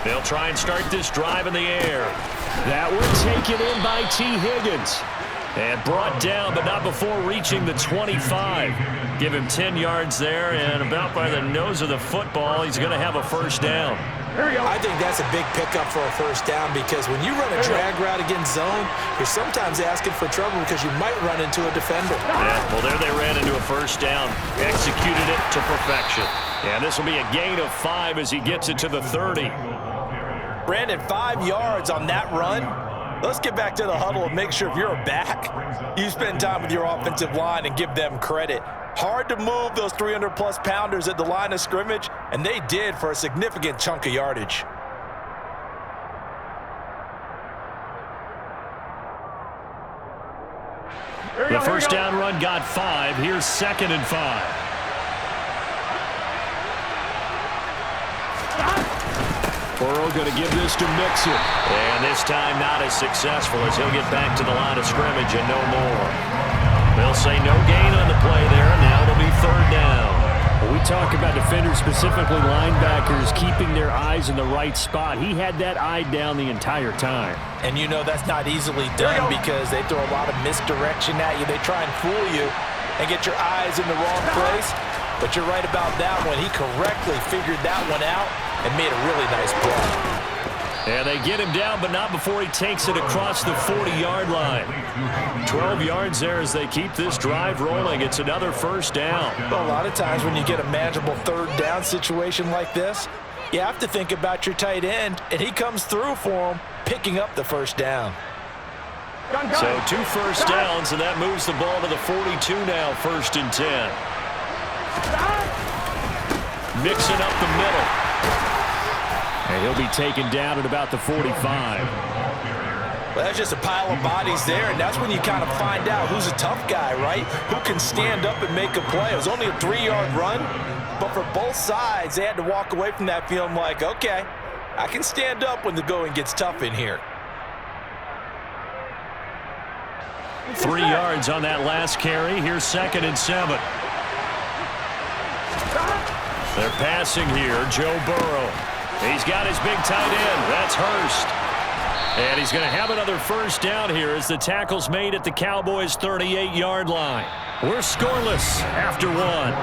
They'll try and start this drive in the air. That one taken in by T. Higgins. And brought down, but not before reaching the 25. Give him 10 yards there, and about by the nose of the football, he's going to have a first down. I think that's a big pickup for a first down because when you run a drag route against zone, you're sometimes asking for trouble because you might run into a defender. Yeah, well, there they ran into a first down. Executed it to perfection. And this will be a gain of 5 as he gets it to the 30. Brandon, 5 yards on that run. Let's get back to the huddle and make sure if you're a back, you spend time with your offensive line and give them credit. Hard to move those 300-plus pounders at the line of scrimmage, and they did for a significant chunk of yardage. The first down run got 5. Here's 2nd and 5. Burrow going to give this to Mixon. And this time not as successful as he'll get back to the line of scrimmage and no more. They'll say no gain on the play there, and now it'll be 3rd down. When we talk about defenders, specifically linebackers, keeping their eyes in the right spot, he had that eye down the entire time. And you know that's not easily done because they throw a lot of misdirection at you. They try and fool you and get your eyes in the wrong place. But you're right about that one. He correctly figured that one out and made a really nice play. And they get him down, but not before he takes it across the 40-yard line. 12 yards there as they keep this drive rolling. It's another first down. Well, a lot of times when you get a manageable 3rd down situation like this, you have to think about your tight end, and he comes through for him, picking up the first down. So 2 first downs, and that moves the ball to the 42 now, 1st and 10. Mixing up the middle. And he'll be taken down at about the 45. Well, that's just a pile of bodies there, and that's when you kind of find out who's a tough guy, right? Who can stand up and make a play. It was only a 3-yard run, but for both sides, they had to walk away from that feeling like, okay, I can stand up when the going gets tough in here. 3 yards on that last carry. Here's 2nd and 7. They're passing here. Joe Burrow. He's got his big tight end. That's Hurst. And he's going to have another first down here as the tackle's made at the Cowboys' 38-yard line. We're scoreless after 1.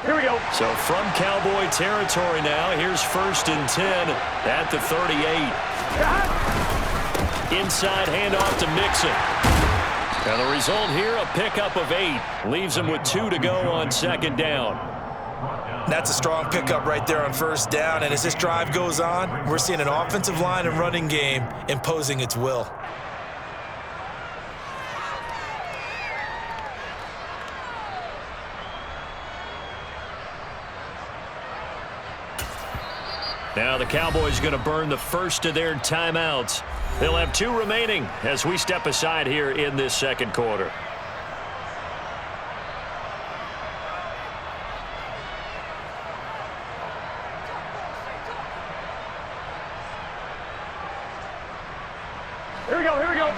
Here we go. So from Cowboy territory now, here's 1st and 10 at the 38. Inside handoff to Mixon. Now the result here, a pickup of 8. Leaves him with 2 to go on 2nd down. That's a strong pickup right there on 1st down, and as this drive goes on, we're seeing an offensive line and running game imposing its will. Now the Cowboys going to burn the first of their timeouts. They'll have 2 remaining as we step aside here in this 2nd quarter. Here we go, here we go.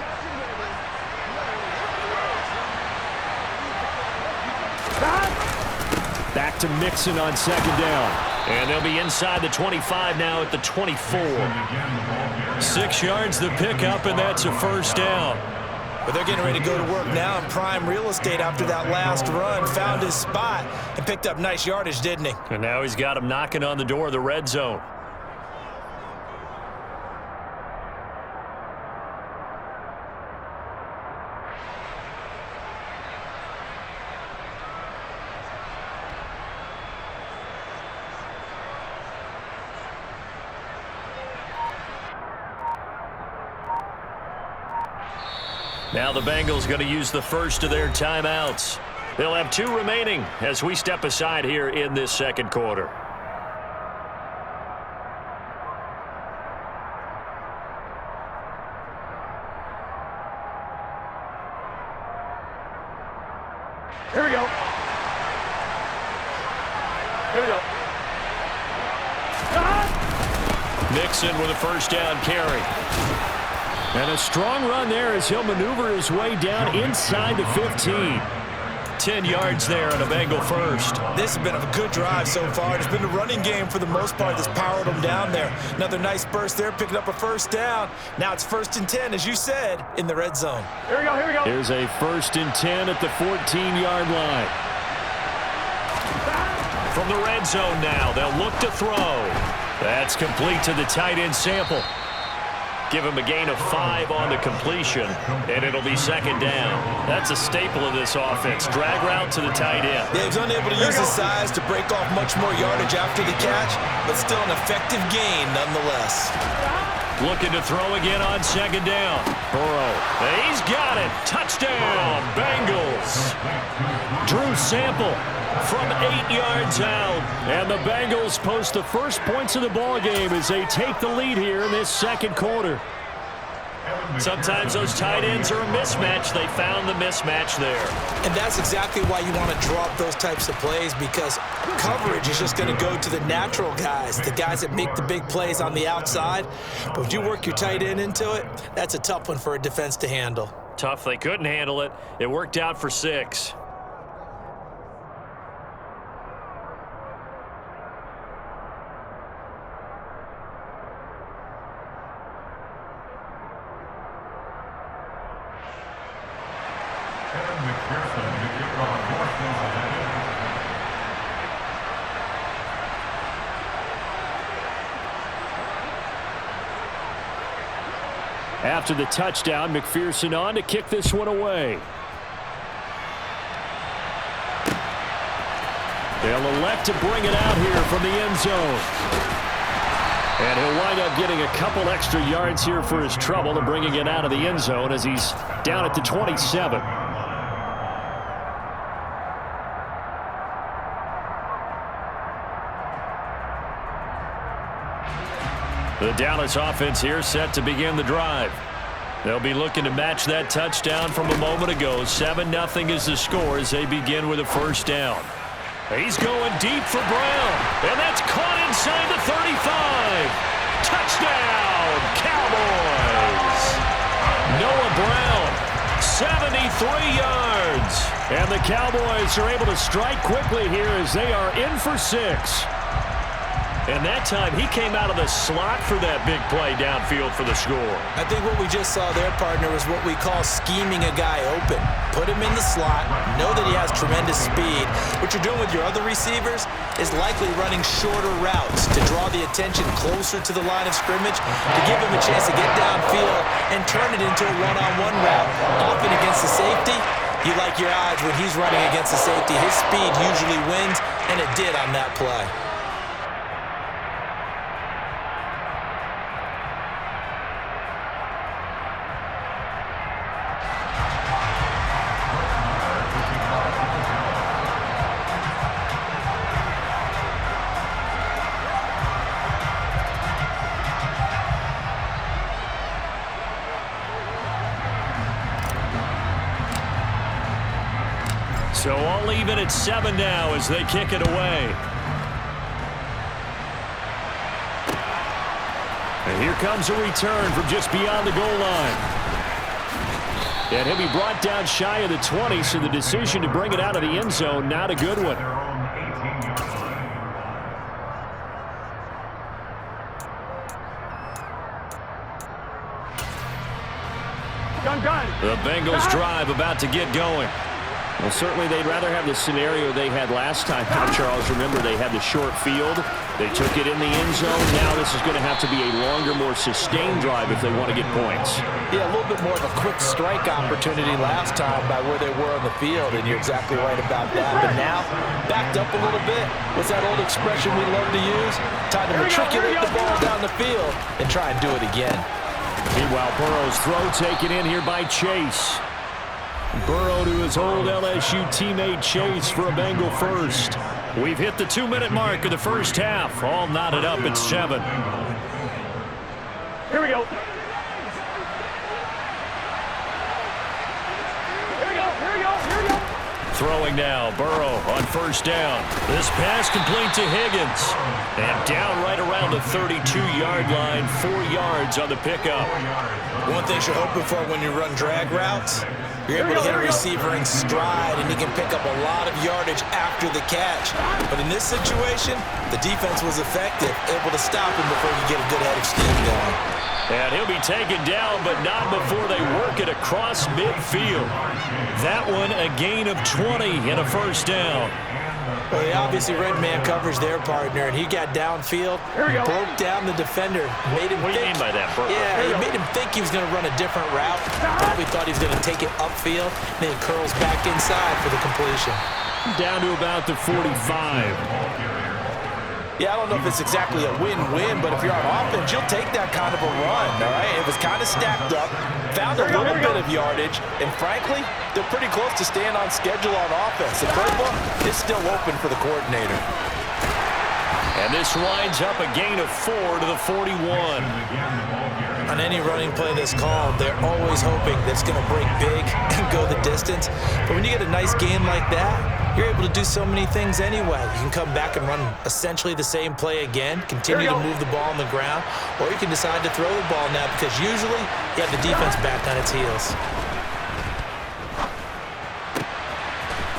Back to Mixon on 2nd down. And they'll be inside the 25 now at the 24. 6 yards the pickup, and that's a first down. But they're getting ready to go to work now in prime real estate after that last run. Found his spot and picked up nice yardage, didn't he? And now he's got him knocking on the door of the red zone. Now the Bengals going to use the first of their timeouts. They'll have 2 remaining as we step aside here in this 2nd quarter. Here we go. Here we go. Mixon with a first down carry. And a strong run there as he'll maneuver his way down inside the 15. 10 yards there on a Bengal first. This has been a good drive so far. It's been a running game for the most part that's powered them down there. Another nice burst there, picking up a first down. Now it's 1st and 10, as you said, in the red zone. Here we go, here we go. Here's a 1st and 10 at the 14-yard line. From the red zone now, they'll look to throw. That's complete to the tight end Sample. Give him a gain of 5 on the completion, and it'll be 2nd down. That's a staple of this offense. Drag route to the tight end. Yeah, he was unable to use his size to break off much more yardage after the catch, but still an effective gain nonetheless. Looking to throw again on 2nd down. Burrow. He's got it. Touchdown, Bengals. Drew Sample from 8 yards out. And the Bengals post the first points of the ball game as they take the lead here in this 2nd quarter. Sometimes those tight ends are a mismatch. They found the mismatch there. And that's exactly why you want to draw up those types of plays, because coverage is just going to go to the natural guys, the guys that make the big plays on the outside. But when you work your tight end into it, that's a tough one for a defense to handle. Tough. They couldn't handle it. It worked out for 6. After the touchdown, McPherson on to kick this one away. They'll elect to bring it out here from the end zone. And he'll wind up getting a couple extra yards here for his trouble and bringing it out of the end zone as he's down at the 27. The Dallas offense here set to begin the drive. They'll be looking to match that touchdown from a moment ago. 7-0 is the score as they begin with a first down. He's going deep for Brown, and that's caught inside the 35. Touchdown, Cowboys! Noah Brown, 73 yards. And the Cowboys are able to strike quickly here as they are in for 6. And that time, he came out of the slot for that big play downfield for the score. I think what we just saw there, partner, was what we call scheming a guy open. Put him in the slot, know that he has tremendous speed. What you're doing with your other receivers is likely running shorter routes to draw the attention closer to the line of scrimmage, to give him a chance to get downfield and turn it into a one-on-one route. Often against the safety, you like your odds when he's running against the safety. His speed usually wins, and it did on that play. So all even at 7 now as they kick it away. And here comes a return from just beyond the goal line. And he'll be brought down shy of the 20, so the decision to bring it out of the end zone, not a good one. The Bengals drive about to get going. Well, certainly they'd rather have the scenario they had last time. Charles, remember, they had the short field. They took it in the end zone. Now this is going to have to be a longer, more sustained drive if they want to get points. Yeah, a little bit more of a quick strike opportunity last time by where they were on the field, and you're exactly right about that. But now, backed up a little bit. What's that old expression we love to use? Time to matriculate the ball down the field and try and do it again. Meanwhile, Burrow's throw taken in here by Chase. Burrow to his old LSU teammate Chase for a Bengal first. We've hit the 2-minute mark of the first half. All knotted up at 7. Here we go. Here we go. Throwing now, Burrow on first down. This pass complete to Higgins. And down right around the 32-yard line, 4 yards on the pickup. One thing you're hoping for when you run drag routes, you're able to hit a receiver in stride, and he can pick up a lot of yardage after the catch. But in this situation, the defense was effective, able to stop him before you get a good head of steam going. And he'll be taken down, but not before they work it across midfield. That one a gain of 20 and a first down. Well, they obviously read man coverage their partner, and he got downfield, broke down the defender, made him What do you think. mean by that, Burrow? Yeah, he made him think he was going to run a different route. Probably thought he was going to take it upfield, and then he curls back inside for the completion. Down to about the 45. Yeah, I don't know if it's exactly a win-win, but if you're on offense, you'll take that kind of a run, all right? It was kind of stacked up, found a little bit of yardage, and frankly, they're pretty close to staying on schedule on offense. The playbook is still open for the coordinator. And this winds up a gain of 4 to the 41. On any running play that's called, they're always hoping that it's going to break big and go the distance. But when you get a nice gain like that, you're able to do so many things anyway. You can come back and run essentially the same play again, continue to move the ball on the ground, or you can decide to throw the ball now because usually you have the defense back on its heels.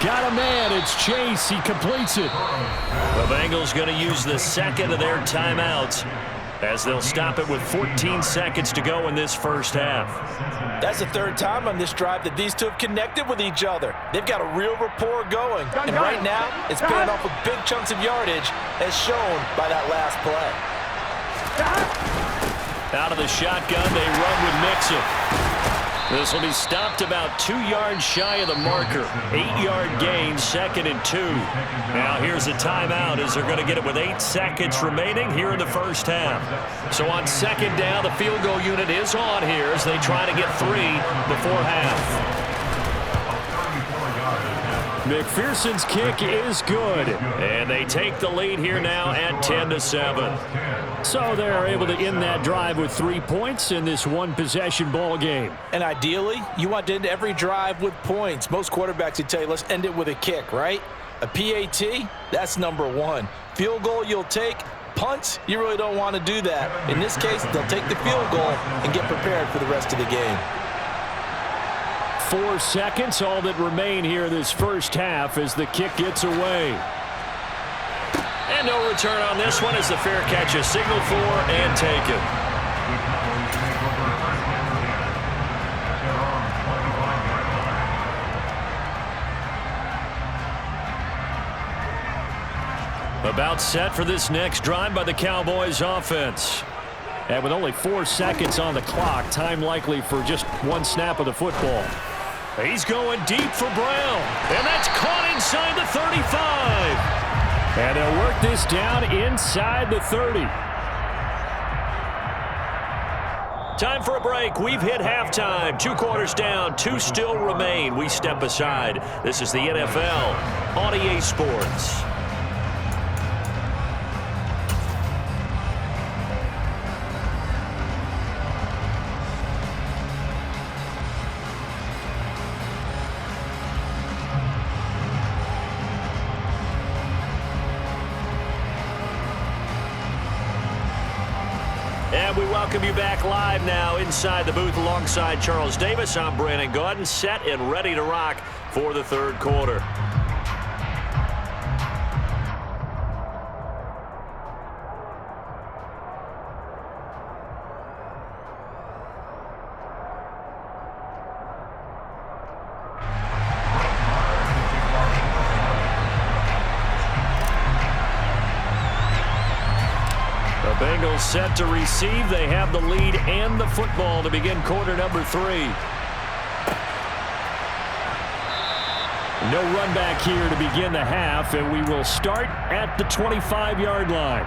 Got a man. It's Chase. He completes it. The Bengals going to use the second of their timeouts as they'll stop it with 14 seconds to go in this first half. That's the third time on this drive that these two have connected with each other. They've got a real rapport going. And right now, it's paying off with big chunks of yardage as shown by that last play. Out of the shotgun, they run with Mixon. This will be stopped about 2 yards shy of the marker. 8-yard gain, 2nd and 2. Now here's a timeout as they're going to get it with 8 seconds remaining here in the first half. So on 2nd down, the field goal unit is on here as they try to get 3 before half. McPherson's kick is good. And they take the lead here now at 10-7. So they're able to end that drive with 3 points in this one-possession ball game. And ideally, you want to end every drive with points. Most quarterbacks would tell you, let's end it with a kick, right? A PAT, that's number 1. Field goal you'll take. Punts, you really don't want to do that. In this case, they'll take the field goal and get prepared for the rest of the game. 4 seconds, all that remain here this first half as the kick gets away. And no return on this one as the fair catch is signaled for and taken. About set for this next drive by the Cowboys offense. And with only 4 seconds on the clock, time likely for just 1 snap of the football. He's going deep for Brown, and that's caught inside the 35. And they'll work this down inside the 30. Time for a break. We've hit halftime. 2 quarters down, 2 still remain. We step aside. This is the NFL on EA Sports. And we welcome you back live now inside the booth alongside Charles Davis. I'm Brandon Gaudin, set and ready to rock for the 3rd quarter. Bengals set to receive. They have the lead and the football to begin quarter number 3. No run back here to begin the half, and we will start at the 25-yard line.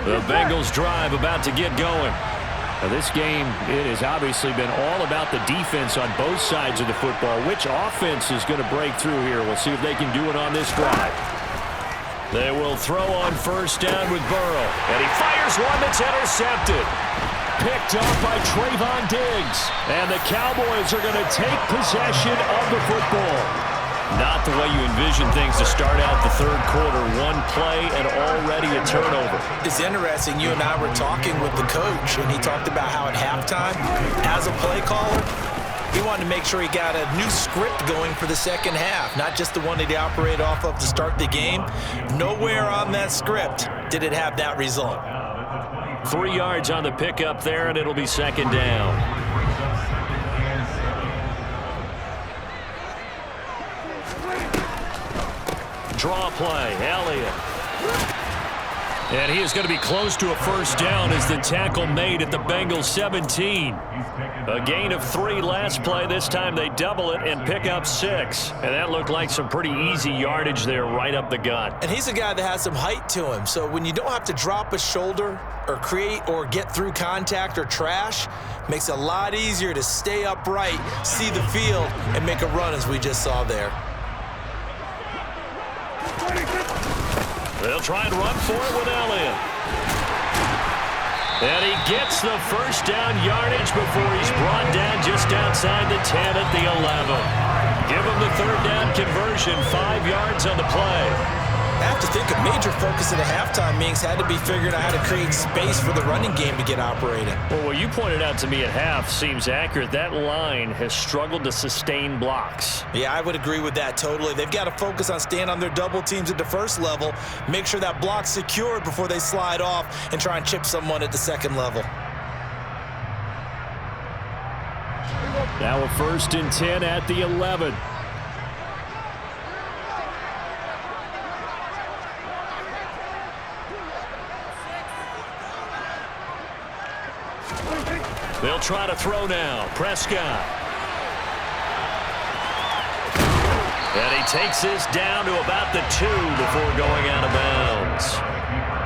The Bengals drive about to get going. Now this game, it has obviously been all about the defense on both sides of the football. Which offense is going to break through here? We'll see if they can do it on this drive. They will throw on first down with Burrow. And he fires one that's intercepted. picked up by Trayvon Diggs. And the Cowboys are going to take possession of the football. Not the way you envision things to start out the third quarter. One play and already a turnover. It's interesting. You and I were talking with the coach, and he talked about how at halftime, as a play caller, he wanted to make sure he got a new script going for the second half, not just the one that he operated off of to start the game. Nowhere on that script did it have that result. 3 yards on the pickup there, and it'll be second down. Draw play, Elliott. And he is going to be close to a first down as the tackle made at the Bengals 17. A gain of 3 last play. This time they double it and pick up 6. And that looked like some pretty easy yardage there right up the gut. And he's a guy that has some height to him. So when you don't have to drop a shoulder or create or get through contact or trash, makes it a lot easier to stay upright, see the field, and make a run as we just saw there. They'll try and run for it with Elliott. And he gets the first down yardage before he's brought down just outside the 10 at the 11. Give him the third down conversion, 5 yards on the play. I have to think a major focus at the halftime meetings had to be figuring out how to create space for the running game to get operating. Well, what you pointed out to me at half seems accurate. That line has struggled to sustain blocks. Yeah, I would agree with that totally. They've got to focus on staying on their double teams at the first level, make sure that block's secured before they slide off and try and chip someone at the second level. Now a 1st and 10 at the 11. They'll try to throw now. Prescott. And he takes this down to about the 2 before going out of bounds.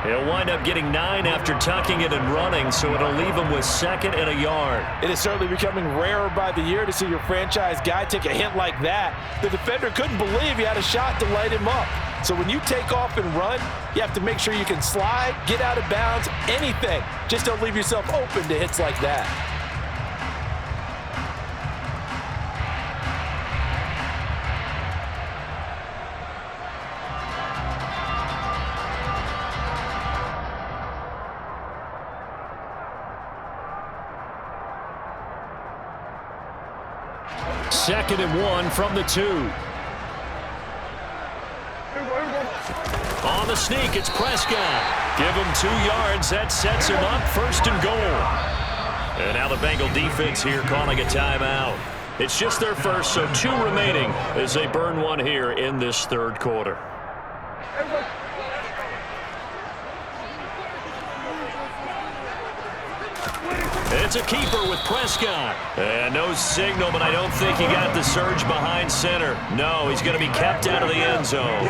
He'll wind up getting 9 after tucking it and running, so it'll leave him with 2nd and a yard. It is certainly becoming rarer by the year to see your franchise guy take a hit like that. The defender couldn't believe he had a shot to light him up. So when you take off and run, you have to make sure you can slide, get out of bounds, anything. Just don't leave yourself open to hits like that. Second and 1 from the 2. On the sneak, it's Prescott. Give him 2 yards. That sets him up 1st and goal. And now the Bengal defense here calling a timeout. It's just their first, so 2 remaining as they burn one here in this third quarter. It's a keeper with Prescott. And no signal, but I don't think he got the surge behind center. No, he's going to be kept out of the end zone.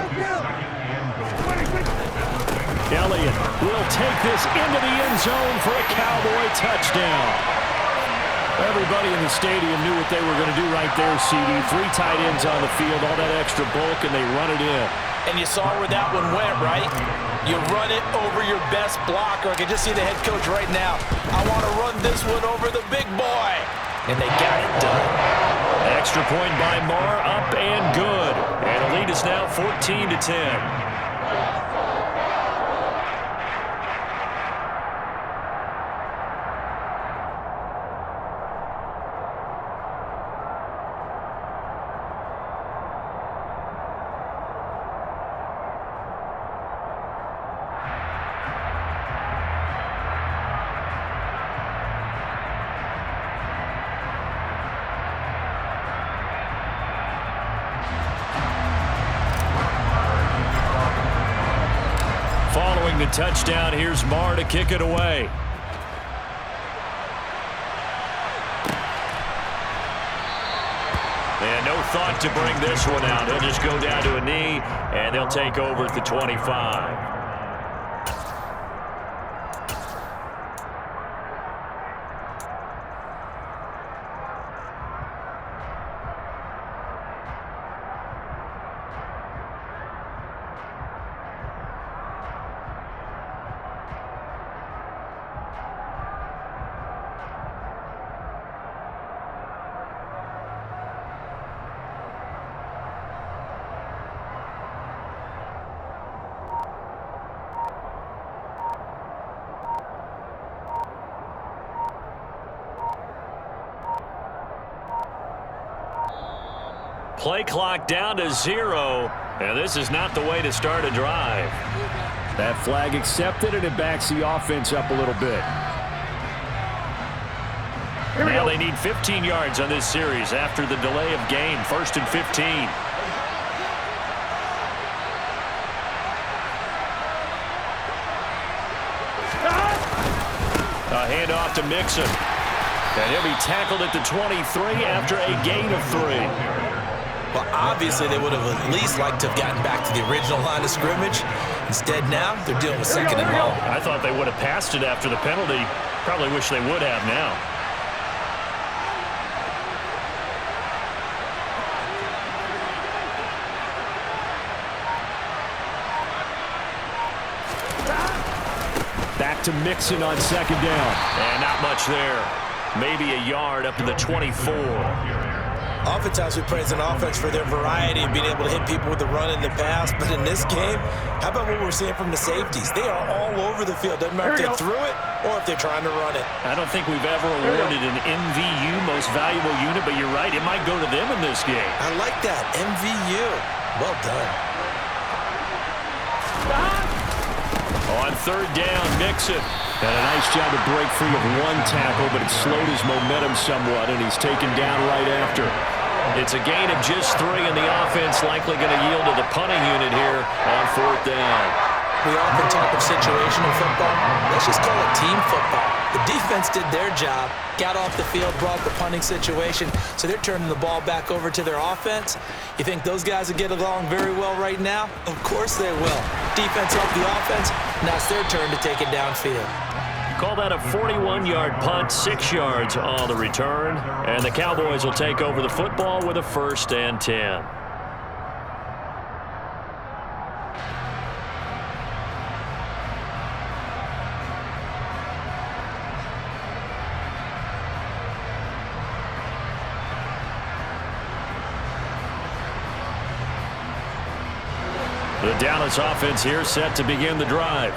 Elliott will take this into the end zone for a Cowboy touchdown. Everybody in the stadium knew what they were going to do right there, CD. 3 tight ends on the field, all that extra bulk, and they run it in. And you saw where that one went, right? You run it over your best blocker. I can just see the head coach right now. I want to run this one over the big boy. And they got it done. Extra point by Marr, up and good. And the lead is now 14-10. Following the touchdown, here's Marr to kick it away. And no thought to bring this one out. He'll just go down to a knee, and they'll take over at the 25. Play clock down to 0, and this is not the way to start a drive. That flag accepted, and it backs the offense up a little bit. Now they need 15 yards on this series after the delay of game. 1st and 15. A handoff to Mixon. And he'll be tackled at the 23 after a gain of 3. Well, obviously they would have at least liked to have gotten back to the original line of scrimmage. Instead now, they're dealing with 2nd and long. I thought they would have passed it after the penalty. Probably wish they would have now. Back to Mixon on 2nd down. And not much there. Maybe a yard up to the 24. Oftentimes we praise an offense for their variety of being able to hit people with the run and the pass. But in this game, how about what we're seeing from the safeties? They are all over the field. Doesn't matter if they threw it or if they're trying to run it. I don't think we've ever awarded an MVU, most valuable unit, but you're right. It might go to them in this game. I like that. MVU. Well done. On 3rd down, Mixon. Got a nice job to break free of one tackle, but it slowed his momentum somewhat, and he's taken down right after. It's a gain of just 3, and the offense likely going to yield to the punting unit here on 4th down. We often talk of situational football. Let's just call it team football. The defense did their job, got off the field, brought the punting situation, so they're turning the ball back over to their offense. You think those guys will get along very well right now? Of course they will. Defense helped the offense. Now it's their turn to take it downfield. Call that a 41-yard punt, 6 yards on the return. And the Cowboys will take over the football with a 1st and 10. The Dallas offense here set to begin the drive.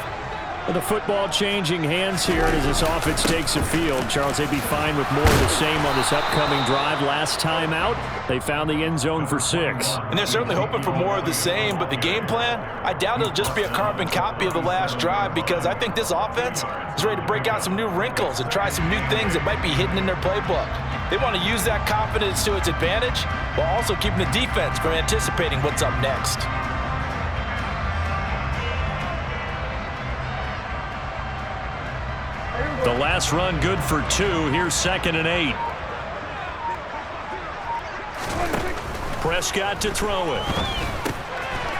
With the football changing hands here as this offense takes the field, Charles, they'd be fine with more of the same on this upcoming drive. Last time out, they found the end zone for 6. And they're certainly hoping for more of the same, but the game plan, I doubt it'll just be a carbon copy of the last drive, because I think this offense is ready to break out some new wrinkles and try some new things that might be hidden in their playbook. They want to use that confidence to its advantage while also keeping the defense from anticipating what's up next. The last run good for 2. Here's 2nd and 8. Prescott to throw it.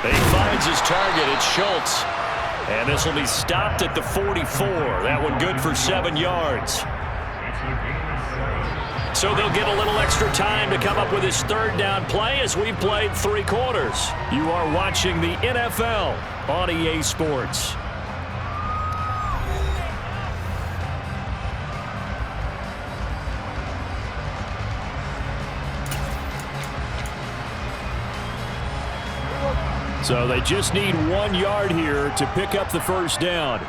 He finds his target. It's Schultz. And this will be stopped at the 44. That one good for 7 yards. So they'll get a little extra time to come up with his 3rd down play as we've played 3 quarters. You are watching the NFL on EA Sports. So they just need 1 yard here to pick up the 1st down.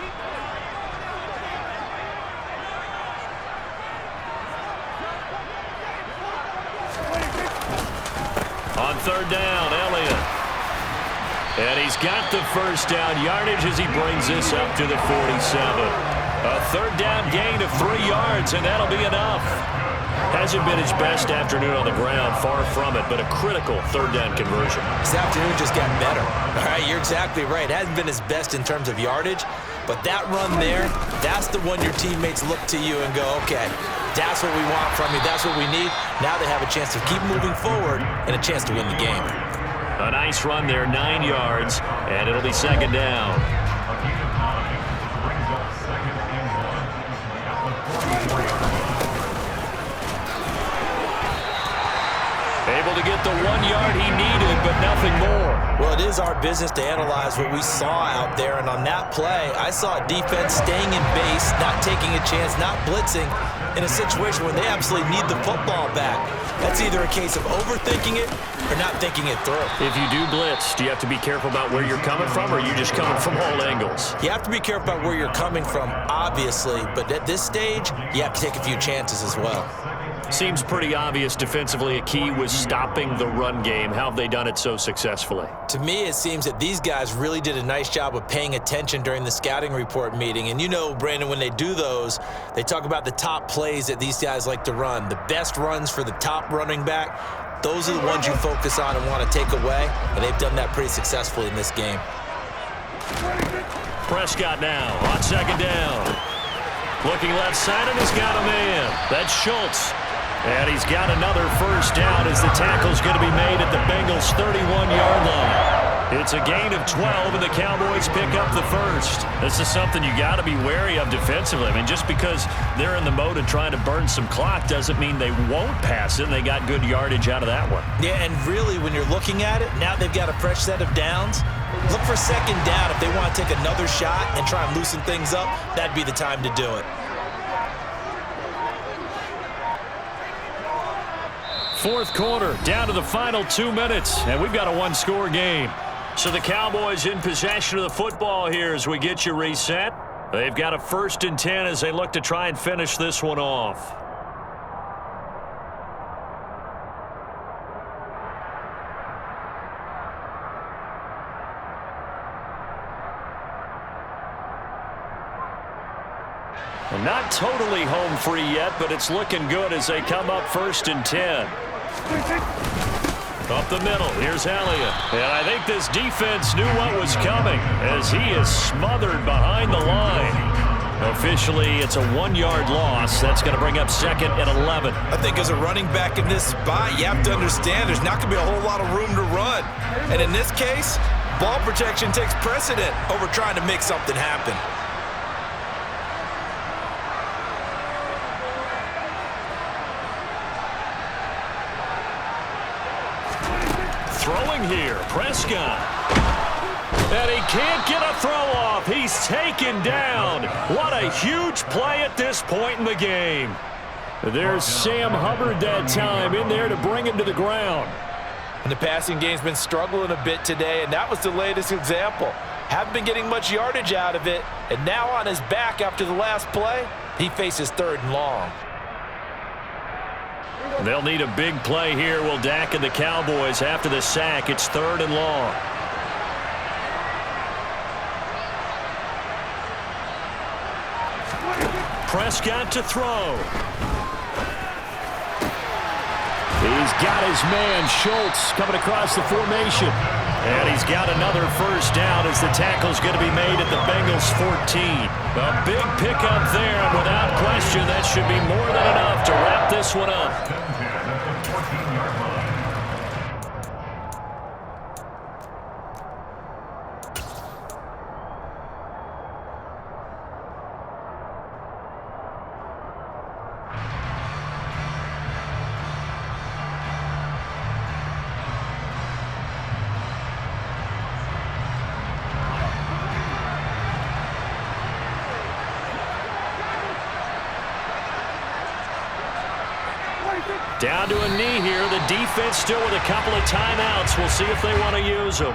On 3rd down, Elliott. And he's got the 1st down yardage as he brings this up to the 47. A 3rd down gain of 3 yards, and that'll be enough. Hasn't been his best afternoon on the ground, far from it, but a critical 3rd down conversion. This afternoon just got better. All right, you're exactly right. It hasn't been his best in terms of yardage, but that run there, that's the one your teammates look to you and go, okay, that's what we want from you. That's what we need. Now they have a chance to keep moving forward and a chance to win the game. A nice run there, 9 yards, and it'll be 2nd down. Able to get the 1 yard he needed, but nothing more. Well, it is our business to analyze what we saw out there, and on that play, I saw a defense staying in base, not taking a chance, not blitzing, in a situation where they absolutely need the football back. That's either a case of overthinking it or not thinking it through. If you do blitz, do you have to be careful about where you're coming from, or are you just coming from all angles? You have to be careful about where you're coming from, obviously, but at this stage, you have to take a few chances as well. Seems pretty obvious defensively a key was stopping the run game. How have they done it so successfully? To me, it seems that these guys really did a nice job of paying attention during the scouting report meeting. And you know, Brandon, when they do those, they talk about the top plays that these guys like to run. The best runs for the top running back, those are the ones you focus on and want to take away. And they've done that pretty successfully in this game. Prescott now on second down. Looking left side, and he's got a man. That's Schultz. And he's got another first down as the tackle's going to be made at the Bengals' 31-yard line. It's a gain of 12, and the Cowboys pick up the first. This is something you got to be wary of defensively. I mean, just because they're in the mode of trying to burn some clock doesn't mean they won't pass it, and they got good yardage out of that one. Yeah, and really, when you're looking at it, now they've got a fresh set of downs. Look for second down. If they want to take another shot and try and loosen things up, that'd be the time to do it. Fourth quarter, down to the final 2 minutes, and we've got a one-score game. So the Cowboys in possession of the football here as we get you reset. They've got a 1st and 10 as they look to try and finish this one off. Well, not totally home free yet, but it's looking good as they come up 1st and 10. Up the middle, here's Elliott. And I think this defense knew what was coming as he is smothered behind the line. Officially, it's a 1-yard loss. That's going to bring up 2nd and 11. I think as a running back in this spot, you have to understand there's not going to be a whole lot of room to run. And in this case, ball protection takes precedent over trying to make something happen. Throwing here, Prescott. And he can't get a throw off. He's taken down. What a huge play at this point in the game. There's Sam Hubbard that time in there to bring him to the ground. And the passing game's been struggling a bit today, and that was the latest example. Haven't been getting much yardage out of it, and now on his back after the last play, he faces 3rd and long. They'll need a big play here, will Dak and the Cowboys after the sack. It's 3rd and long. Prescott to throw. He's got his man, Schultz, coming across the formation. And he's got another first down as the tackle's going to be made at the Bengals' 14. A big pickup there, and without question, that should be more than enough to wrap this one up. Down to a knee here. The defense still with a couple of timeouts. We'll see if they want to use them.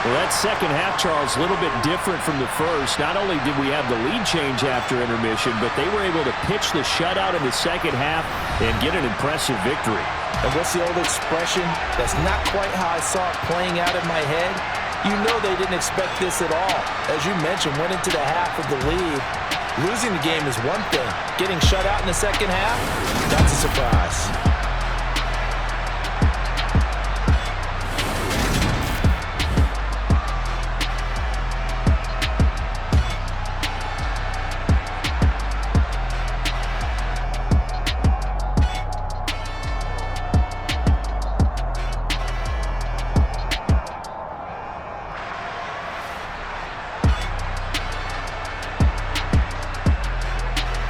Well, that second half, Charles, a little bit different from the first. Not only did we have the lead change after intermission, but they were able to pitch the shutout in the second half and get an impressive victory. And what's the old expression? That's not quite how I saw it playing out in my head. You know they didn't expect this at all. As you mentioned, went into the half of the lead. Losing the game is one thing. Getting shut out in the second half, that's a surprise.